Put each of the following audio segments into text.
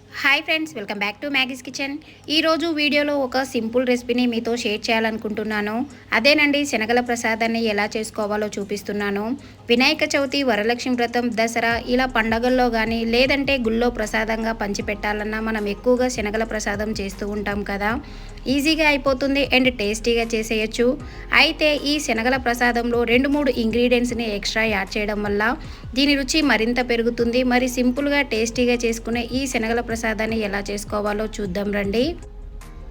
Hi friends, welcome back to Maggie's kitchen. ఈరోజు వీడియోలో ఒక సింపుల్ రెసిపీని మీతో షేర్ చేయాలనుకుంటున్నాను. అదేనండి, శనగల ప్రసాదాన్ని ఎలా చేసుకోవాలో చూపిస్తున్నాను. వినాయక చవితి, వరలక్ష్మి వ్రతం, దసరా ఇలా పండగల్లో కానీ లేదంటే గుళ్ళో ప్రసాదంగా పంచిపెట్టాలన్నా మనం ఎక్కువగా శనగల ప్రసాదం చేస్తూ ఉంటాం కదా. ఈజీగా అయిపోతుంది అండ్ టేస్టీగా చేసేయచ్చు. అయితే ఈ శనగల ప్రసాదంలో 2-3 ఇంగ్రీడియంట్స్ని ఎక్స్ట్రా యాడ్ చేయడం వల్ల దీని రుచి మరింత పెరుగుతుంది. మరి సింపుల్గా టేస్టీగా చేసుకునే ఈ శనగల ప్రసాదాన్ని ఎలా చేసుకోవాలో చూద్దాం రండి.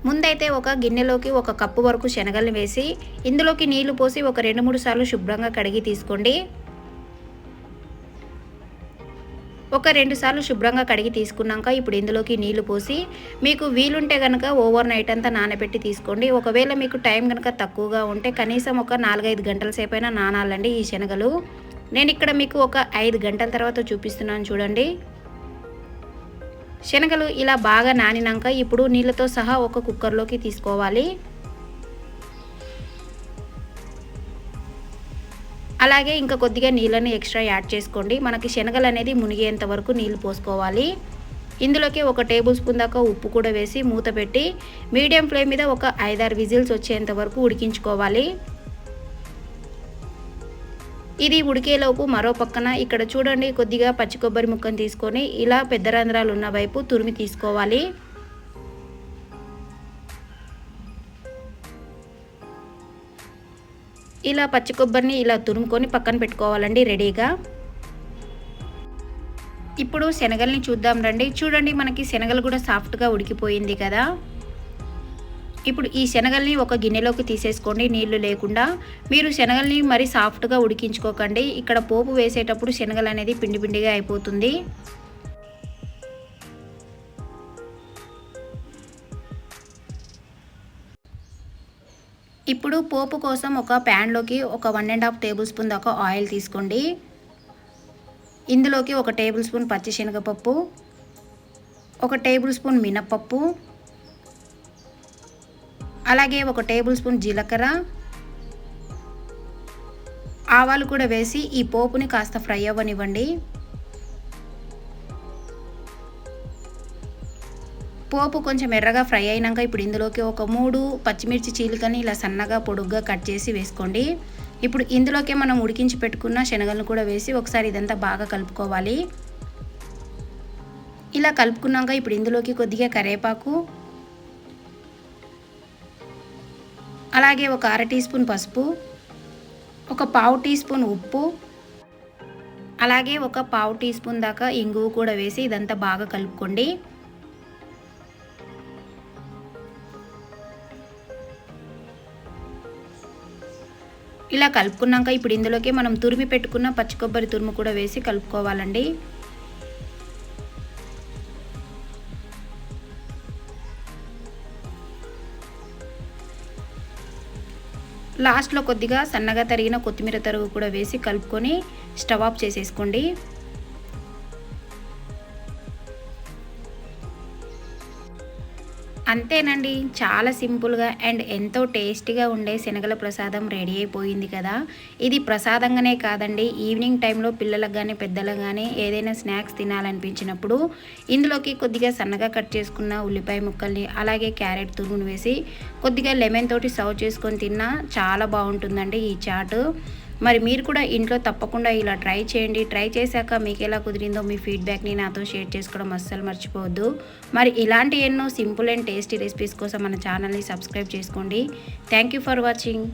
ముందైతే ఒక గిన్నెలోకి 1 కప్పు వరకు శనగల్ని వేసి ఇందులోకి నీళ్లు పోసి ఒక 2-3 సార్లు శుభ్రంగా కడిగి తీసుకోండి. ఒక 2 సార్లు శుభ్రంగా కడిగి తీసుకున్నాక ఇప్పుడు ఇందులోకి నీళ్లు పోసి మీకు వీలుంటే కనుక ఓవర్ నైట్ అంతా నానబెట్టి తీసుకోండి. ఒకవేళ మీకు టైం కనుక తక్కువగా ఉంటే కనీసం ఒక 4-5 గంటల సేపైనా నానాలండి ఈ శనగలు. నేను ఇక్కడ మీకు ఒక 5 గంటల తర్వాత చూపిస్తున్నాను చూడండి. శనగలు ఇలా బాగా నానినాక ఇప్పుడు నీళ్ళతో సహా ఒక కుక్కర్లోకి తీసుకోవాలి. అలాగే ఇంకా కొద్దిగా నీళ్ళని ఎక్స్ట్రా యాడ్ చేసుకోండి. మనకి శనగలు అనేది మునిగేంత వరకు నీళ్ళు పోసుకోవాలి. ఇందులోకి 1 టేబుల్ స్పూన్ దాకా ఉప్పు కూడా వేసి మూత పెట్టి మీడియం ఫ్లేమ్ మీద ఒక 5-6 విజిల్స్ వచ్చేంత వరకు ఉడికించుకోవాలి. ఇది ఉడికేలోపు మరో పక్కన ఇక్కడ చూడండి, కొద్దిగా పచ్చి కొబ్బరి ముక్కను తీసుకొని ఇలా పెద్ద రంధ్రాలు ఉన్న వైపు తురిమి తీసుకోవాలి. ఇలా పచ్చి కొబ్బరిని ఇలా తురుముకొని పక్కన పెట్టుకోవాలండి రెడీగా. ఇప్పుడు శనగల్ని చూద్దాం రండి. చూడండి, మనకి శనగలు కూడా సాఫ్ట్గా ఉడికిపోయింది కదా. ఇప్పుడు ఈ శనగల్ని ఒక గిన్నెలోకి తీసేసుకోండి నీళ్లు లేకుండా. మీరు శనగల్ని మరి సాఫ్ట్గా ఉడికించుకోకండి. ఇక్కడ పోపు వేసేటప్పుడు శనగలు అనేది పిండి పిండిగా అయిపోతుంది. ఇప్పుడు పోపు కోసం ఒక ప్యాన్లోకి ఒక 1.5 టేబుల్ స్పూన్ దాకా ఆయిల్ తీసుకోండి. ఇందులోకి 1 టేబుల్ స్పూన్ పచ్చిశనగపప్పు, 1 టేబుల్ స్పూన్ మినప్పప్పు, అలాగే 1 టేబుల్ స్పూన్ జీలకర్ర, ఆవాలు కూడా వేసి ఈ పోపుని కాస్త ఫ్రై అవ్వనివ్వండి. పోపు కొంచెం ఎర్రగా ఫ్రై అయినాక ఇప్పుడు ఇందులోకి ఒక 3 పచ్చిమిర్చి చీలికని ఇలా సన్నగా పొడుగ్గా కట్ చేసి వేసుకోండి. ఇప్పుడు ఇందులోకి మనం ఉడికించి పెట్టుకున్న శనగలను కూడా వేసి ఒకసారి ఇదంతా బాగా కలుపుకోవాలి. ఇలా కలుపుకున్నాక ఇప్పుడు ఇందులోకి కొద్దిగా కరివేపాకు, అలాగే ఒక 1/2 టీ స్పూన్ పసుపు, ఒక 1/4 టీ స్పూన్ ఉప్పు, అలాగే ఒక 1/4 టీ స్పూన్ దాకా ఇంగువ కూడా వేసి ఇదంతా బాగా కలుపుకోండి. ఇలా కలుపుకున్నాక ఇప్పుడు ఇందులోకి మనం తురిమి పెట్టుకున్న పచ్చి కొబ్బరి తురుము కూడా వేసి కలుపుకోవాలండి. లాస్ట్లో కొద్దిగా సన్నగా తరిగిన కొత్తిమీర తరుగు కూడా వేసి కలుపుకొని స్టవ్ ఆఫ్ చేసేసుకోండి. అంతేనండి, చాలా సింపుల్గా అండ్ ఎంతో టేస్టీగా ఉండే శనగల ప్రసాదం రెడీ అయిపోయింది కదా. ఇది ప్రసాదంగానే కాదండి, ఈవినింగ్ టైంలో పిల్లలకు కానీ పెద్దలకు కానీ ఏదైనా స్నాక్స్ తినాలనిపించినప్పుడు ఇందులోకి కొద్దిగా సన్నగా కట్ చేసుకున్న ఉల్లిపాయ ముక్కల్ని అలాగే క్యారెట్ తురుగును వేసి కొద్దిగా లెమన్ తోటి సర్వ్ చేసుకొని తిన్నా చాలా బాగుంటుందండి ఈ చాట్. మరి మీరు కూడా ఇంట్లో తప్పకుండా ఇలా ట్రై చేయండి. ట్రై చేశాక మీకు ఎలా కుదిరిందో మీ ఫీడ్బ్యాక్ని నాతో షేర్ చేసుకోవడం అస్సలు మర్చిపోవద్దు. మరి ఇలాంటి ఎన్నో సింపుల్ అండ్ టేస్టీ రెసిపీస్ కోసం మన ఛానల్ని సబ్స్క్రైబ్ చేసుకోండి. Thank you for watching.